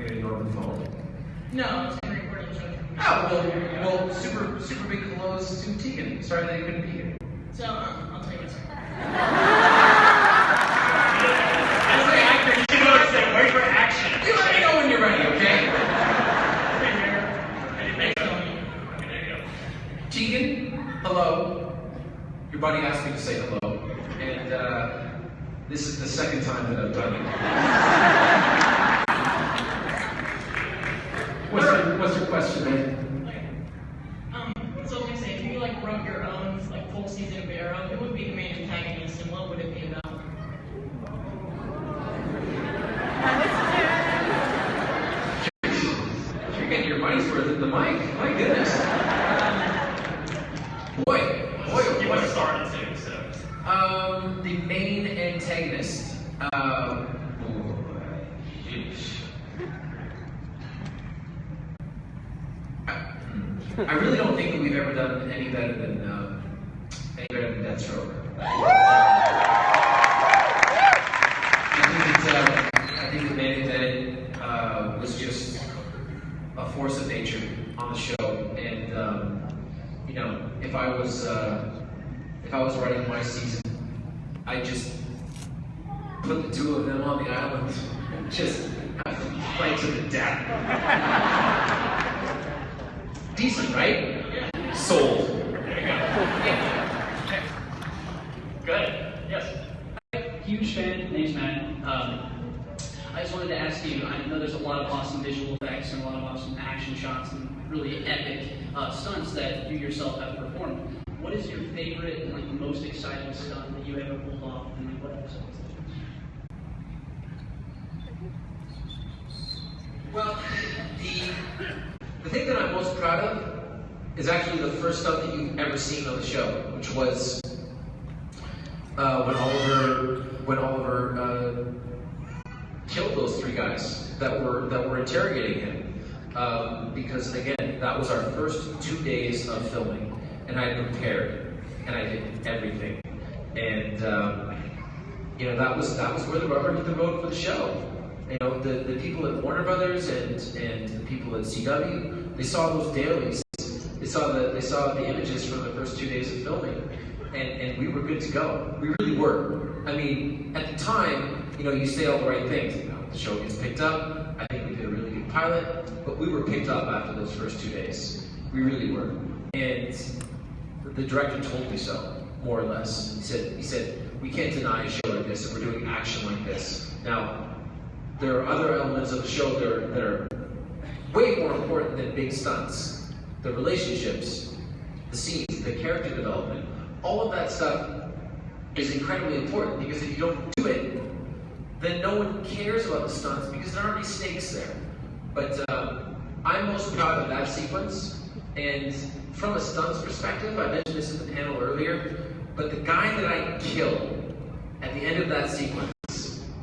Maybe you on the phone. No, it's going to record the show. Oh, well, super big hellos to Tegan. Sorry that you couldn't be here. So, I'll tell you what's Wait for action. You let me know when you're ready, okay? Tegan, hello. Your buddy asked me to say hello, and this is the second time that I've done it. What's your question, man? Okay. So I'm gonna say, if you wrote your own full season of Arrow, who would be the main antagonist, and what would it be about? You're getting your money's worth at the mic. My goodness. Boy. You must have started too, so. The main antagonist. I really don't think that we've ever done any better than Deathstroke. I think the man that was just a force of nature on the show, and if I was writing my season, I just put the two of them on the island and just have them fight to the death. Decent, right? Yeah. Sold. There you go. Good. Yes. Huge fan. Name's Matt. I just wanted to ask you, I know there's a lot of awesome visual effects and a lot of awesome action shots and really epic stunts that you yourself have performed. What is your favorite and most exciting stunt that you ever pulled off, and what episode was it? Well, the thing that I'm most proud of is actually the first stuff that you've ever seen on the show, which was when Oliver killed those three guys that were interrogating him. Because again, that was our first 2 days of filming, and I prepared and I did everything, and that was where the rubber hit the road for the show. The people at Warner Brothers and the people at CW, they saw those dailies. They saw the images from the first 2 days of filming, and we were good to go. We really were. I mean, at the time, you say all the right things. The show gets picked up. I think we did a really good pilot, but we were picked up after those first 2 days. We really were. And the director told me so, more or less. He said, we can't deny a show like this, and we're doing action like this. Now, there are other elements of the show that are way more important than big stunts. The relationships, the scenes, the character development, all of that stuff is incredibly important, because if you don't do it, then no one cares about the stunts because there aren't any stakes there. But I'm most proud of that sequence, and from a stunts perspective, I mentioned this in the panel earlier, but the guy that I killed at the end of that sequence,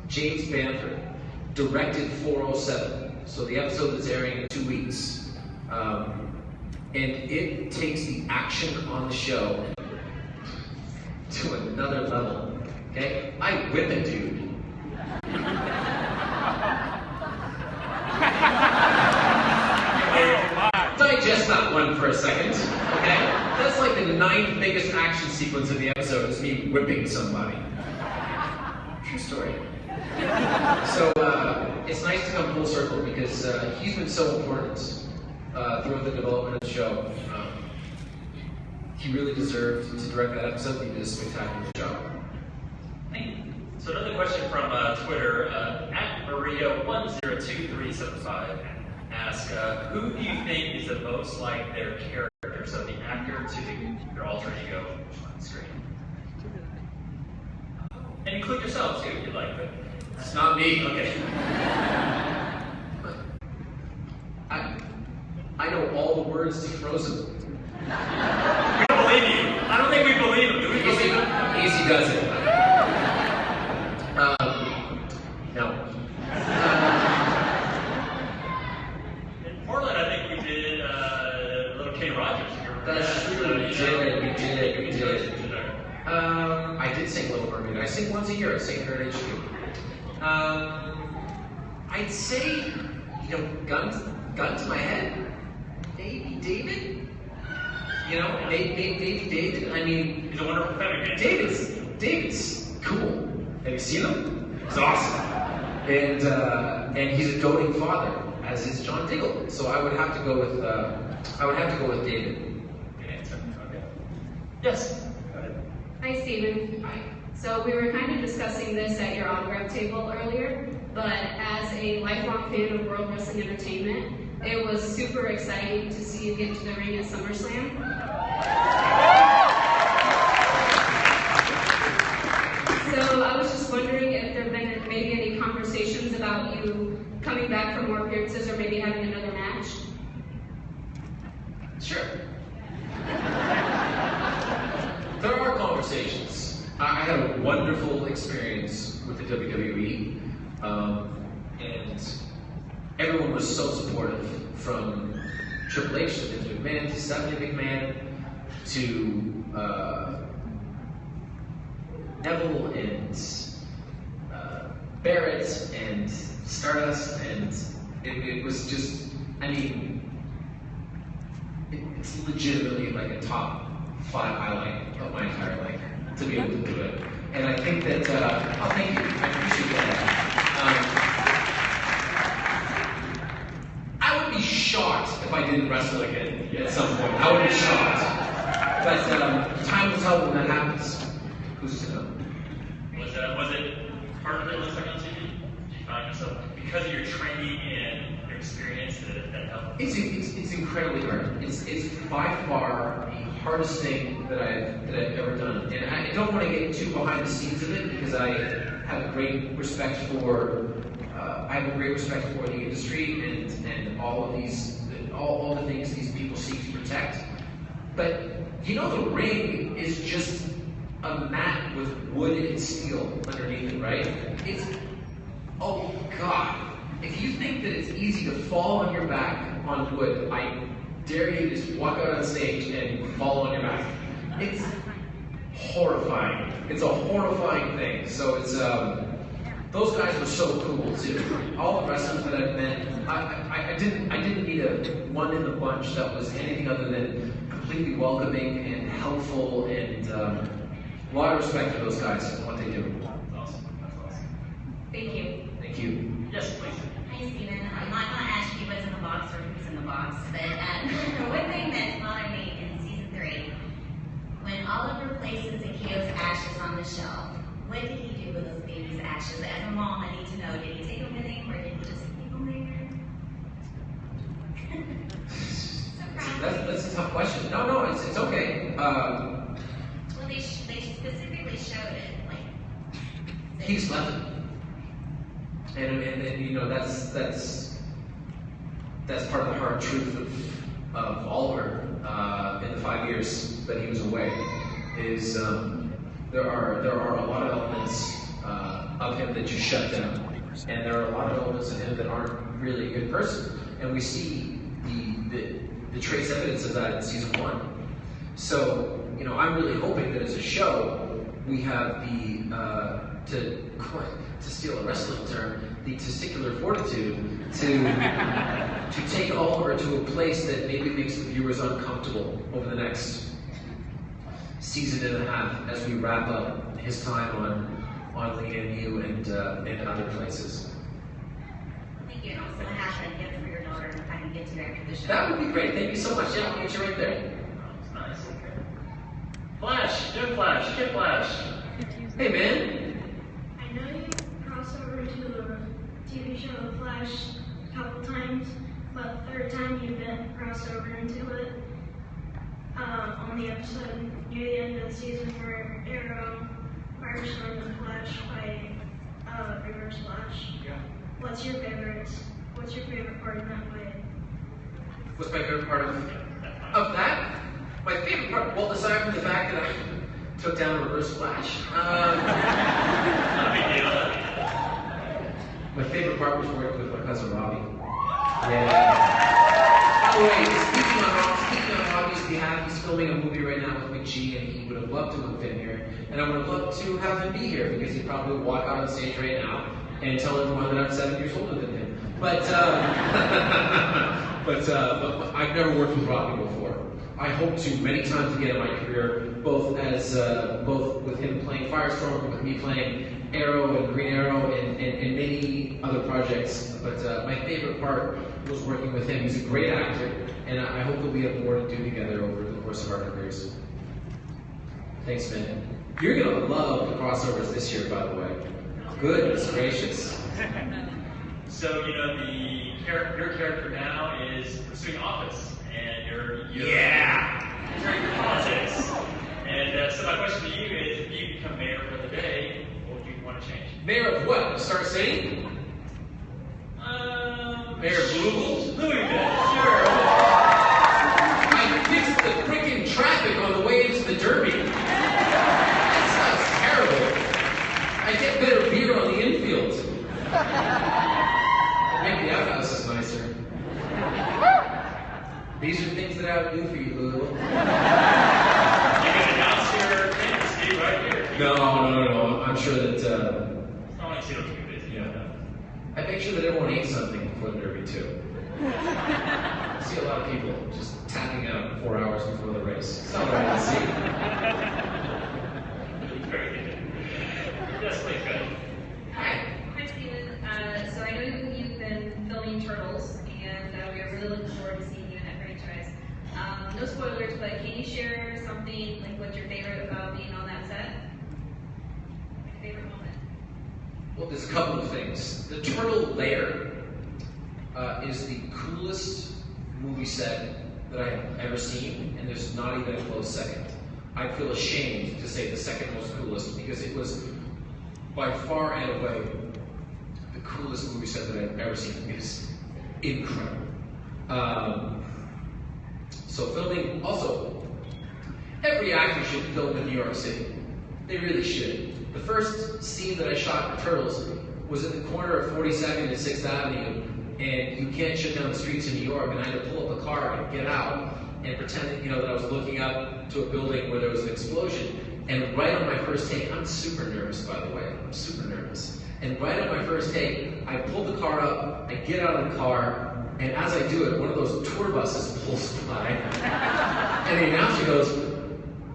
James Bamford, directed 407, so the episode that's airing in 2 weeks. And it takes the action on the show to another level, okay? I whip it, dude. Digest that one for a second, okay? That's like the 9th biggest action sequence of the episode, is me whipping somebody. True story. So it's nice to come full circle, because he's been so important throughout the development of the show. He really deserved to direct that episode. He did a spectacular job. Thank you. So another question from Twitter, at Maria102375 asks, who do you think is the most like their character? So the actor to your alter ego on screen. And include yourself too, if you'd like, but it's not me. Okay. I know all the words to Frozen. We don't believe you. I don't think we believe him. Do we believe him? Easy does it. No. In Portland, I think we did Little Kenny Rogers. That's true. We did. I did sing Little Mermaid. I sing once a year. I sing her at HQ. I'd say gun to my head, maybe David. Maybe David. I mean, He's a wonderful feather. David's cool. Have you seen him? He's awesome. And he's a doting father, as is John Diggle. So I would have to go with David. Good answer. Okay. Yes. Go ahead. Hi, Stephen. Hi. So we were kind of discussing this at your autograph table earlier, but as a lifelong fan of World Wrestling Entertainment, it was super exciting to see you get to the ring at SummerSlam. So I was just wondering if there have been maybe any conversations about you coming back for more appearances or maybe having another match. Sure. There are conversations. I had a wonderful experience with the WWE, and everyone was so supportive, from Triple H to Vince McMahon to Stephanie McMahon to Neville and Barrett and Stardust, and it was just, I mean, it's legitimately like a top 5 highlight of my entire life to be able to do it. And I think that, oh, thank you, I appreciate that. I would be shocked if I didn't wrestle again at some point. I would be shocked. But time will tell when that happens. Who's to know? Was it part of it looks like on TV? Did you find yourself, because of your training and your experience, that helped? It's incredibly hard. It's by far the hardest thing that I've ever done. And I don't want to get too behind the scenes of it, because I have a great respect for the industry and all of these all the things these people seek to protect. But the ring is just a mat with wood and steel underneath it, right? Oh God. If you think that it's easy to fall on your back on wood, I dare you to just walk out on stage and fall on your back. It's horrifying. It's a horrifying thing. So it's those guys were so cool too. All the wrestlers that I've met, I didn't meet a one in the bunch that was anything other than completely welcoming and helpful, and a lot of respect for those guys and what they do. That's awesome. That's awesome. Thank you. Thank you. Yes, please. Hi, Stephen. I'm not going to ask you what's in the box or who's in the box, but one thing that's bothered me in season 3, when Oliver places Akio's ashes on the shelf, what did he do with those baby's ashes? As a mom, I need to know, did he take them with him or did he just leave them there? That's a tough question. No, it's okay. Well, they specifically showed it, like... He's left it. And that's part of the hard truth of Oliver in the 5 years that he was away. Is there are a lot of elements of him that you shut down, and there are a lot of elements of him that aren't really a good person, and we see the trace evidence of that in season 1. So I'm really hoping that as a show we have to steal a wrestling term, the testicular fortitude to take Oliver to a place that maybe makes the viewers uncomfortable over the next season and a half as we wrap up his time on Leanne and other places. Thank you. And also have a gift for your daughter if I can get to you after the show. That would be great. Thank you so much. Yeah, I'll get you right there. Nice. Flash, do Flash, get Flash. Hey, man. I know you crossed over to the TV show The Flash a couple times, but the third time you've been crossed over into it. On the episode near the end of the season where Arrow Firestorm the Flash by Reverse Flash. Yeah. What's your favorite part in that fight? What's my favorite part of that? My favorite part, well, aside from the fact that I took down a Reverse Flash, my favorite part was working with my cousin Robbie. Yeah. By the way, speaking on Robbie's behalf, he's filming a movie right now with McGee, and he would have loved to have been here, and I would have loved to have him be here because he'd probably walk out on stage right now and tell everyone that I'm 7 years older than him. But but I've never worked with Robbie before. I hope to many times again in my career, both with him playing Firestorm, with me playing Arrow and Green Arrow, and many other projects. But my favorite part was working with him. He's a great actor, and I hope that we have more to do together over the course of our careers. Thanks, man. You're gonna love the crossovers this year, by the way. Goodness gracious. So, you know, your character now is pursuing office, and you're entering politics. And so my question to you is, if you become mayor for the day, what would you want to change? Mayor of what? Start City? Mayor of Louisville? Louisville, sure. I fixed the freaking traffic on the way into the Derby. That sounds terrible. I get better beer on the infield. Maybe the outhouse is nicer. These are things that I would do for you, Louisville. You can announce your candidacy right here. No. I'm sure that. It's not like zero communities. I make sure that everyone ate something before the Derby too. I see a lot of people just tapping out 4 hours before the race. It's not what I want to see. Very good. Yes, please, go ahead. Hi, Steven. So I know you've been filming Turtles, and we are really looking forward to seeing you in that franchise. No spoilers, but can you share something, like what's your favorite about being on that set? Like a favorite moment? Well, there's a couple of things. The Turtle Lair is the coolest movie set that I have ever seen, and there's not even a close second. I feel ashamed to say the second most coolest because it was by far and away the coolest movie set that I've ever seen. It is incredible. So filming, also, every actor should film in New York City. They really should. The first scene that I shot for Turtles was at the corner of 42nd and 6th Avenue, and you can't shut down the streets in New York, and I had to pull up a car and get out and pretend that, that I was looking up to a building where there was an explosion. And right on my first take, I'm super nervous, by the way. I'm super nervous. And right on my first take, I pull the car up, I get out of the car, and as I do it, one of those tour buses pulls by, and the announcer goes,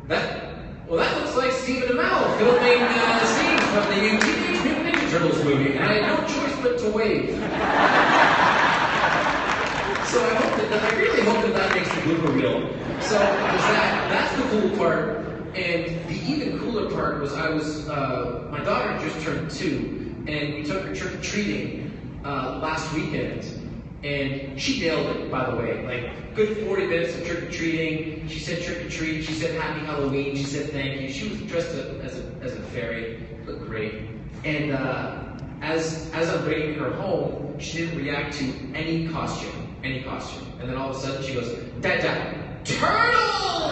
that looks like Stephen Amell filming scenes from the Teenage Mutant Ninja Turtles movie, and I had no choice but to wave. So I really hope that makes the blooper reel. So that's the cool part. And the even cooler part was my daughter just turned 2, and we took her trick-or-treating last weekend. And she nailed it, by the way. Like, good 40 minutes of trick-or-treating. She said trick-or-treat, she said happy Halloween, she said thank you. She was dressed as a fairy, looked great. And as I'm bringing her home, she didn't react to any costume. And then all of a sudden she goes, Dad, turtle!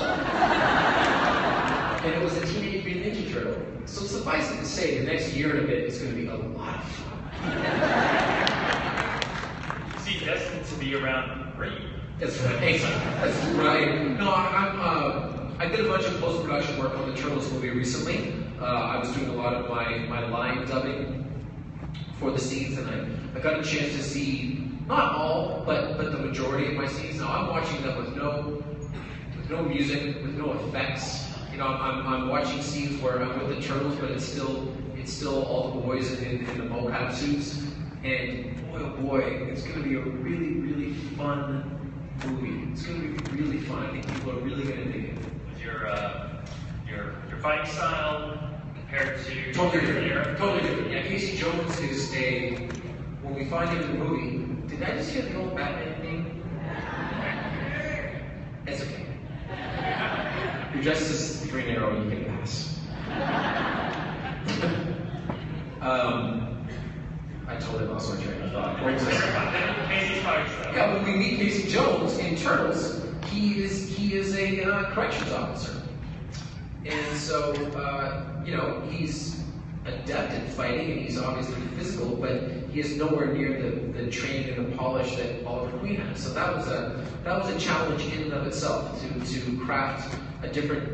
And it was a Teenage Mutant Ninja Turtle. So suffice it to say, the next year and a bit is going to be a lot of fun. See, destined to be around 3. That's right. That's right. No, I did a bunch of post-production work on the Turtles movie recently. I was doing a lot of my line dubbing for the scenes, and I got a chance to see not all, but the majority of my scenes. Now I'm watching them with no music, with no effects. I'm watching scenes where I'm with the Turtles, but it's still all the boys in the mocap suits. And boy, oh boy, it's going to be a really, really fun movie. It's going to be really fun. I think people are really going to dig it. With your fighting style compared to Totally different. Totally different. Yeah, Casey Jones is when we find him in the movie, did I just hear the old Batman thing? It's okay. You're dressed as Green Arrow, you can pass. I totally lost my train of thought. Casey's fighting style. Yeah, when we meet Casey Jones in Turtles, he is a corrections officer. And so, he's adept at fighting, and he's obviously physical, but he is nowhere near the training and the polish that Oliver Queen has. So that was a challenge in and of itself to craft a different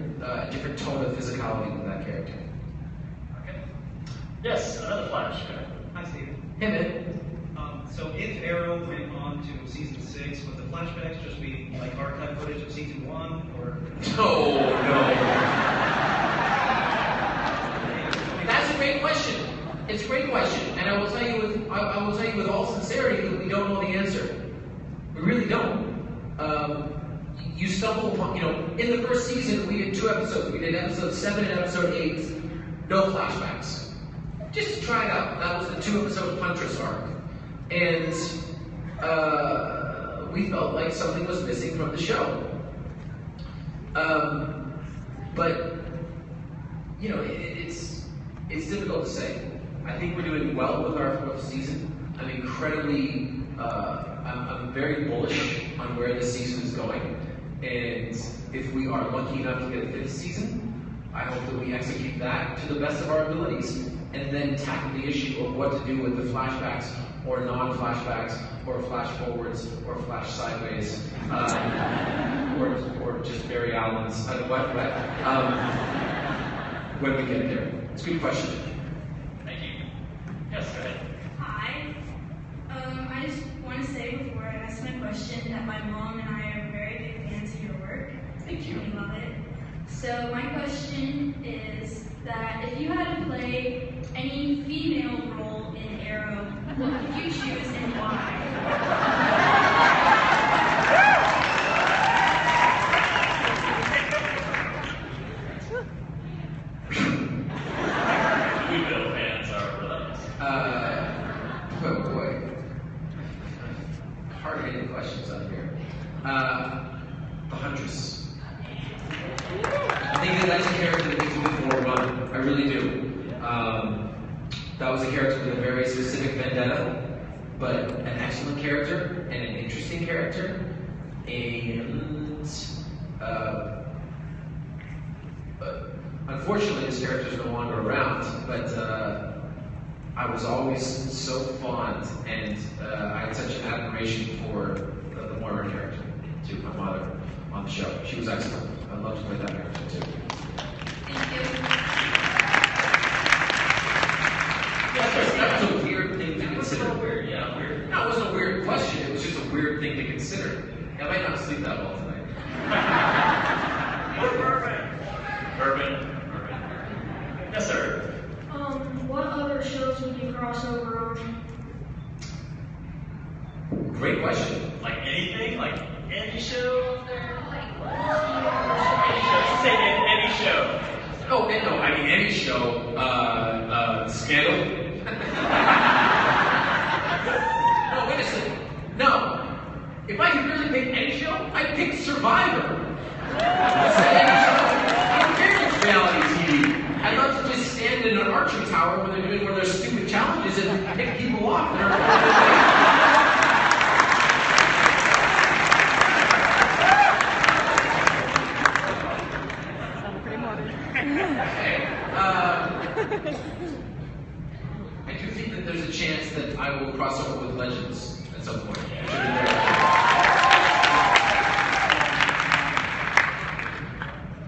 tone of physicality with that character. Okay. Yes, another Flash. Hi, Steve. Hey, man. So if Arrow went on to season 6, would the flashbacks just be like archive footage of season 1, or? No. That's a great question. It's a great question, and I will tell you with all sincerity that we don't know the answer. We really don't. You stumble upon, in the first season we did 2 episodes. We did episode 7 and episode 8, no flashbacks. Just to try it out. That was the 2-episode Huntress arc. And we felt like something was missing from the show. But, it's difficult to say. I think we're doing well with our 4th season. I'm incredibly, I'm very bullish on where this season is going. And if we are lucky enough to get a 5th season, I hope that we execute that to the best of our abilities, and then tackle the issue of what to do with the flashbacks, or non-flashbacks, or flash forwards, or flash sideways, or just Barry Allen's, when we get there. It's a good question. Thank you. Yes, go ahead. Hi. I just want to say before I ask my question that my mom and I are very big fans of your work. Thank you. We love it. So my question is that if you had to play any female role in Arrow, what would you choose and why? Louisville fans are relentless. Oh boy. Hard-hitting questions out here. The Huntress. I think that's a character that needs a bit more run. I really do. That was a character with a very specific vendetta, but an excellent character and an interesting character. And unfortunately, this character is no longer around. But I was always so fond, and I had such an admiration for the Moira character, to my mother on the show. She was excellent. I loved to play that character too. Thank you. That was a weird thing to consider. Weird, yeah, weird. No, it wasn't a weird question. It was just a weird thing to consider. I might not sleep that well tonight. Urban. Yes, sir. What other shows would you cross over on? Great question. Like anything? Like any show out there? Any show. Just say any show. Oh, and no, I mean any show. Scandal. No, wait a second. No. If I could really pick any show, I'd pick Survivor. I'd say any show. I don't care if it's reality TV. I'd love to just stand in an archery tower when they're doing one of their stupid challenges and pick people off. I do think that there's a chance that I will cross over with Legends at some point.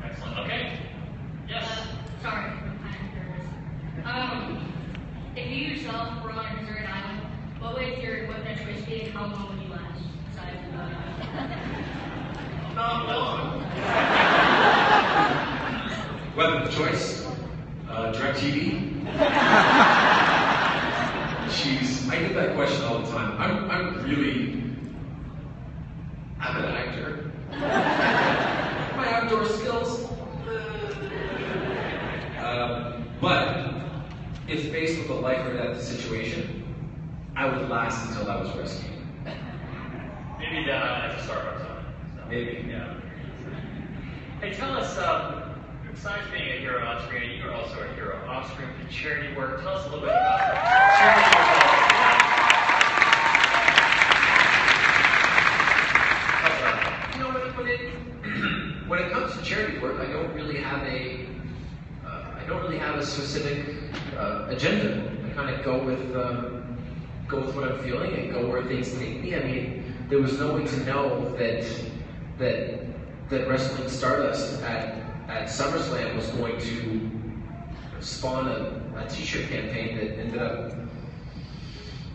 Excellent. Okay. Yes. Sorry, I'm kind of nervous. If you yourself were on a desert island, what would your weapon of choice be and how long would you last? Besides Not long. Weapon of choice? DirecTV? Jeez, I get that question all the time. I'm an actor. My outdoor skills. But if faced with a life or death situation, I would last until I was rescued. Maybe as a Starbucks owner. So. Maybe. Yeah. Hey, tell us, besides being a hero on screen, you are also a hero off screen for charity work. Tell us a little bit about charity work. When it comes to charity work, I don't really have a specific agenda. I kind of go with what I'm feeling and go where things take me. I mean, there was no way to know that Wrestling Stardust at SummerSlam was going to spawn a t-shirt campaign that ended up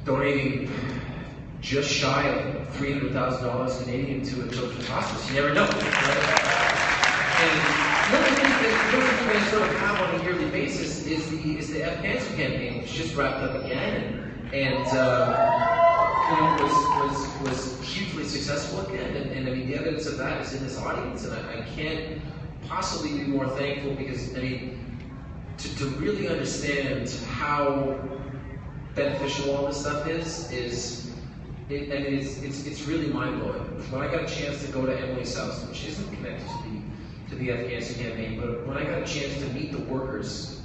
donating just shy of $300,000 Canadian to a children's hospice. You never know. Right? And the other thing that I sort of have on a yearly basis is the F Cancer campaign, which just wrapped up again, and was hugely successful again. And I mean, the evidence of that is in this audience, and I can't possibly be more thankful, because I mean, to really understand how beneficial all this stuff is it's really mind-blowing. When I got a chance to go to Emily's house, which isn't connected to the F Cancer campaign, but when I got a chance to meet the workers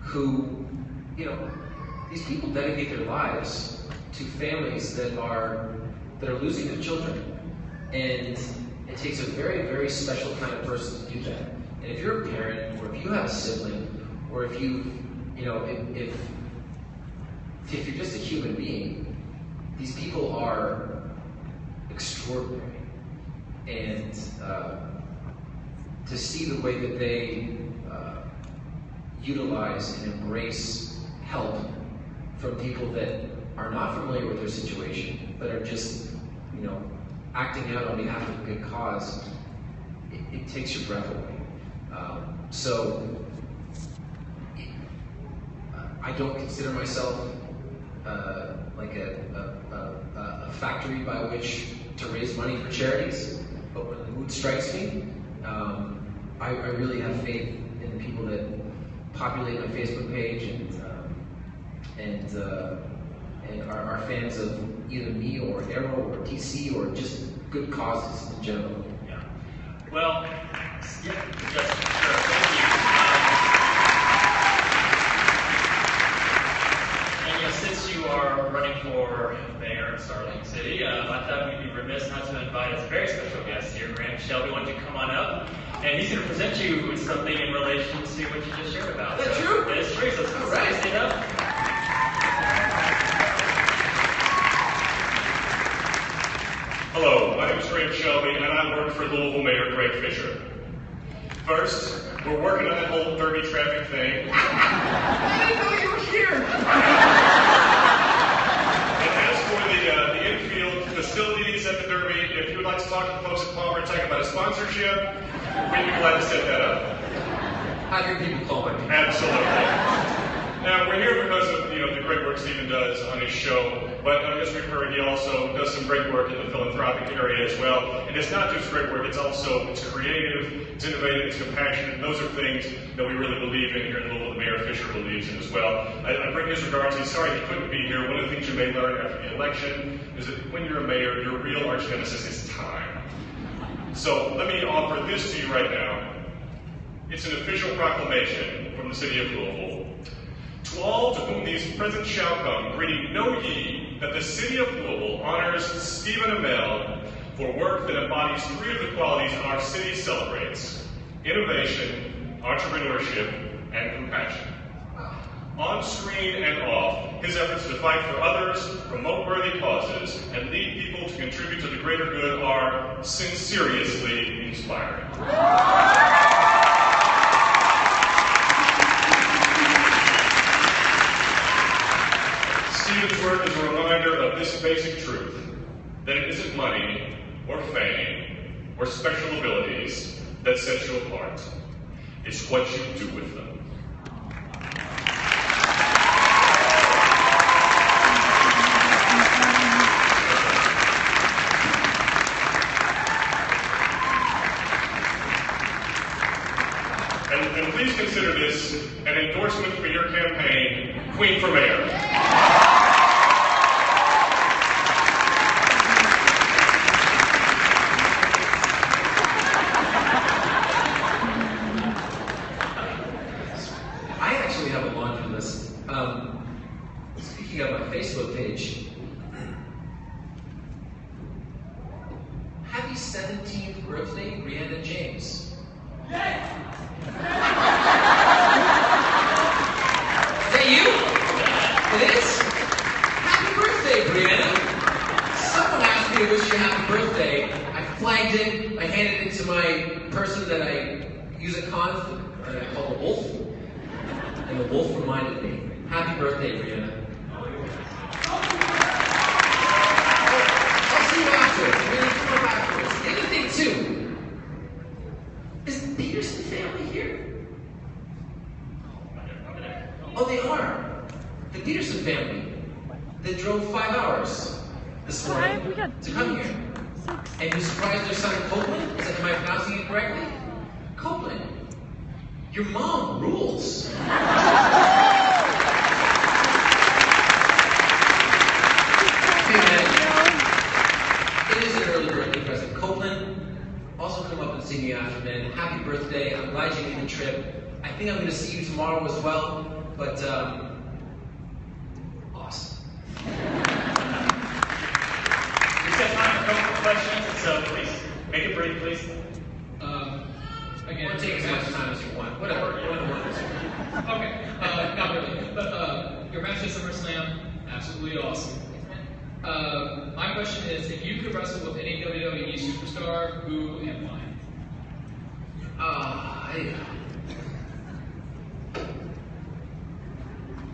who, you know, these people dedicate their lives to families that are losing their children, and it takes a very, very special kind of person to do that. And if you're a parent, or if you have a sibling, or if if you're just a human being, these people are extraordinary. And to see the way that they utilize and embrace help from people that are not familiar with their situation, but are just, you know, acting out on behalf of a good cause, it takes your breath away. So I don't consider myself like a factory by which to raise money for charities, but when the mood strikes me, I really have faith in the people that populate my Facebook page and are fans of either me or Arrow or DC or just good causes in general. Yeah. Well, yeah, sure. Thank you. And yeah, since you are running for mayor of Starling City, I thought we'd be remiss not to invite a very special guest here, Graham Shelby. Why don't you come on up? And he's going to present you with something in relation to what you just shared about. Is that true? That is true. So let's stand up. Hello, my name is Graham Shelby, and I work for Louisville Mayor Greg Fisher. First, we're working on that whole Derby traffic thing. I didn't know you were here! And as for the infield facilities at the Derby, if you would like to talk to the folks at Palmer Tech about a sponsorship, we'd be glad to set that up. Have your people call me. Absolutely. Now, we're here because of the great work Stephen does on his show, but as we've heard, he also does some great work in the philanthropic area as well. And it's not just great work, it's creative, it's innovative, it's compassionate, and those are things that we really believe in here in Louisville, that Mayor Fisher believes in as well. I bring his regards. He's sorry he couldn't be here. One of the things you may learn after the election is that when you're a mayor, your real arch nemesis is time. So let me offer this to you right now. It's an official proclamation from the city of Louisville. To all to whom these presents shall come, greeting, know ye that the city of Louisville honors Stephen Amell for work that embodies three of the qualities our city celebrates: innovation, entrepreneurship, and compassion. On screen and off, his efforts to fight for others, promote worthy causes, and lead people to contribute to the greater good are sincerely inspiring. Stephen's work is a reminder of this basic truth, that it isn't money, or fame, or special abilities that set you apart. It's what you do with them. And please consider this an endorsement for your campaign, Queen for Mayor. I actually have a laundry list. Speaking of my Facebook page, happy 17th birthday, Brianna James. Is that you? It is? Happy birthday, Brianna. Someone asked me to wish you a happy birthday. I flagged it, I handed it to my person that I use at cons, that I call the Wolf. And the Wolf reminded me. Happy birthday, Brianna. that drove 5 hours this morning to come here. And you surprised your son Copeland? Am I pronouncing it correctly? Copeland. Your mom rules. Hey man, it is an early birthday present. Copeland, also come up and see me after, man. Happy birthday. I'm glad you made the trip. I think I'm going to see you tomorrow as well, but awesome. We've got time for a couple of questions, so please, make it brief, please. Again, Or take as much time as you want. Whatever. You want to work this. Okay, not really. But your match at SummerSlam, absolutely awesome. My question is, if you could wrestle with any WWE superstar, who and why?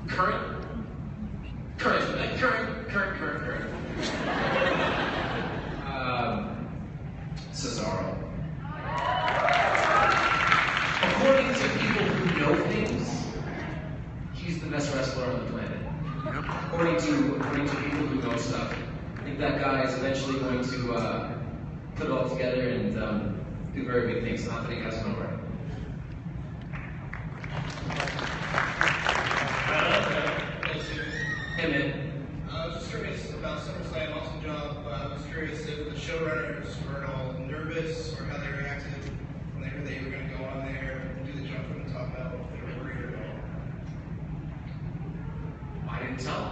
Current. Cesaro. According to people who know things, he's the best wrestler on the planet. According to people who know stuff, I think that guy is eventually going to put it all together and do very big things. Not that he hasn't already. Hey man. I was just curious about SummerSlam, awesome job. I was curious if the showrunners were at all nervous or how they reacted when they heard that you were going to go on there and do the jump from the top belt, if they were worried at all. I didn't tell.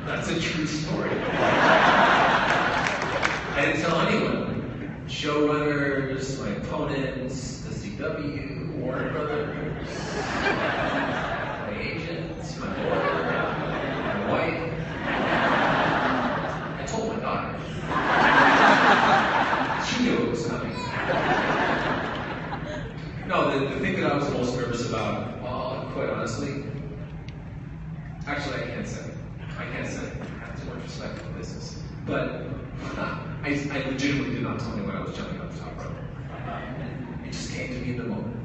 That's a true story. I didn't tell anyone. Showrunners, my opponents, the CW, Warner Brothers, my agents, my lawyer, my wife. I told my daughter. She knew it was coming. No, the thing that I was most nervous about, quite honestly, actually I can't say. I have too much respect for the business. But I legitimately did not tell anyone I was jumping off the top rope. It just came to me in the moment.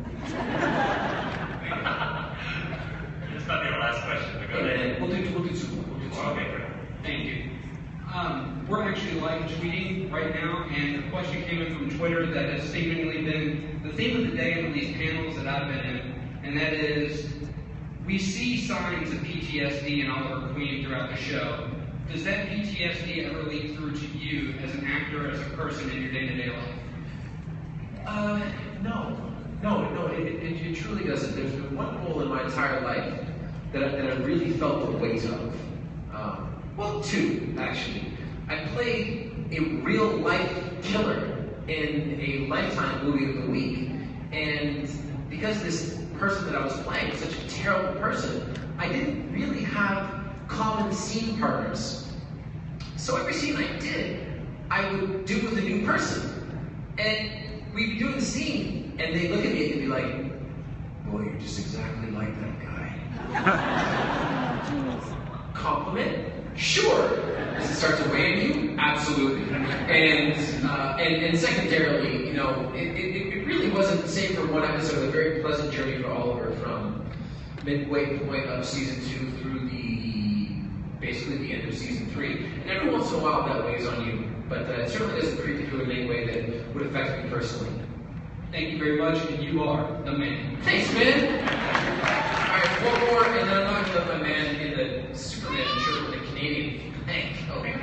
This might be our last question, but go Hey, ahead. man, we'll do two more. Okay, great. Thank you. We're actually live tweeting right now, and the question came in from Twitter that has seemingly been the theme of the day in these panels that I've been in, and that is, we see signs of PTSD in Oliver Queen throughout the show. Does that PTSD ever leak through to you as an actor, as a person in your day-to-day life? No, it truly doesn't. There's been one role in my entire life that I really felt the weight of. Well, two, actually. I played a real-life killer in a Lifetime movie of the week, and because this person that I was playing was such a terrible person, I didn't really have common scene partners. So every scene I did, I would do with a new person. And we'd be doing the scene, and they'd look at me and they'd be like, boy, you're just exactly like that guy. Compliment? Sure. Does it start to weigh on you? Absolutely. And secondarily, you know, it really wasn't, save for one episode, a very pleasant journey for Oliver from midway point of season 2 through basically the end of season 3. And every once in a while that weighs on you, but it certainly doesn't creep through in any way that would affect me personally. Thank you very much, and you are the man. Thanks, man! Alright, one more, and then I'm not going to let my man in the Superman shirt with a Canadian flag. Okay.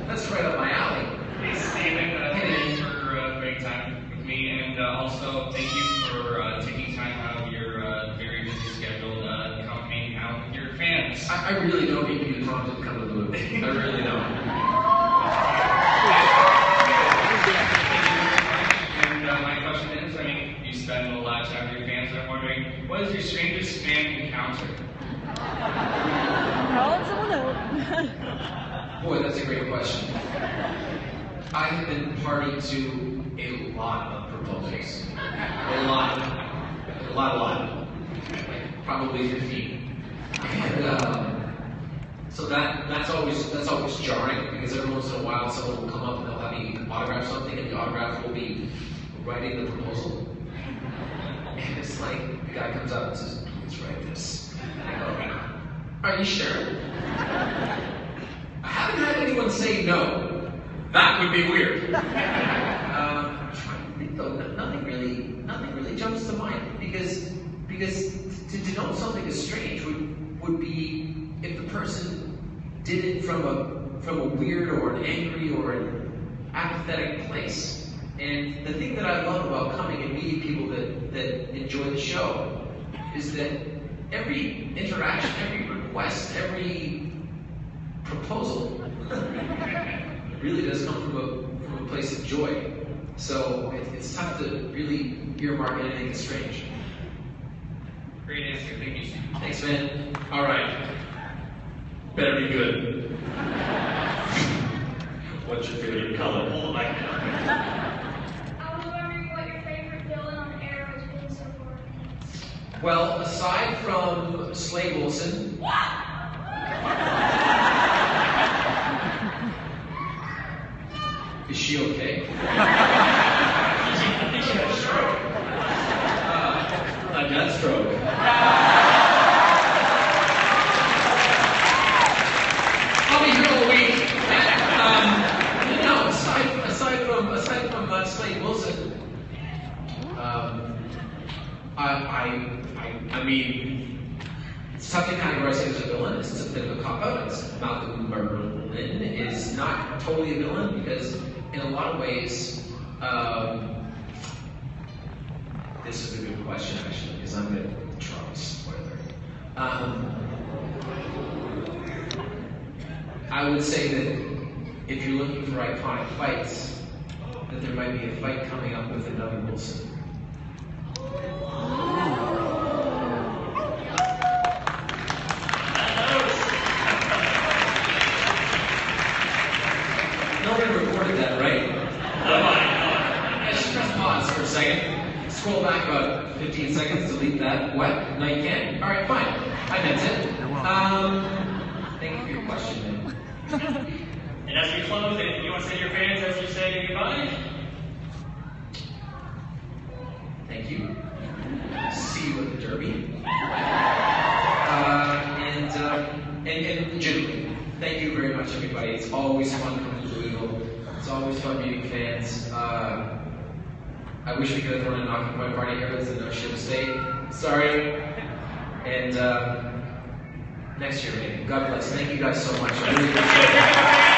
That's right up my alley. Hey, Steven, thank you for spending time with me, and also thank you for taking time out of your very busy schedule to come hang out with your fans. I really don't need you to come to Louisville. I really don't. And my question is, I mean, you spend a lot of time with your fans, and I'm wondering, what is your strangest fan encounter? Boy, that's a great question. I have been party to a lot of proposals. A lot. Like, probably 15. And so that's always jarring, because every once in a while someone will come up and they'll have me autograph something, and the autograph will be writing the proposal. And it's like, the guy comes up and says, please Are you sure? I haven't had anyone say no. That would be weird. I'm trying to think though. Nothing really jumps to mind because to denote something as strange would be if the person did it from a weird or an angry or an apathetic place. And the thing that I love about coming and meeting people that enjoy the show is that every interaction, every request, every proposal really does come from a place of joy. So it's tough to really earmark anything as strange. Great answer, thank you. Thanks, man. All right. Better be good. What's your favorite color? Hold the mic down. I was wondering what your favorite villain on the air has been so far. Well, aside from Slade Wilson, is she okay? I think she had a stroke. A death stroke. I'll be here all week. No, aside from Slade Wilson, I mean, it's tough to categorize him as a villain. It's a bit of a cop-out. Malcolm Merlin is not totally a villain because, in a lot of ways, this is a good question actually, because I'm going to try a spoiler. I would say that if you're looking for iconic fights, that there might be a fight coming up with another Wilson. Nobody recorded that, right? I just press pause for a second. Scroll back about 15 seconds, delete that. What? No, you can't? Alright, fine. I meant it. Thank you for your question, man. And as we close, anything you want to say to your fans as you say goodbye? Thank you. See you at the Derby. And legitimately, thank you very much, everybody. It's always fun coming to Louisville. It's always fun meeting fans. I wish we could have thrown a knocking point party here, but it's a no-show mistake. Sorry. And next year, maybe. God bless. Thank you guys so much. I really appreciate it.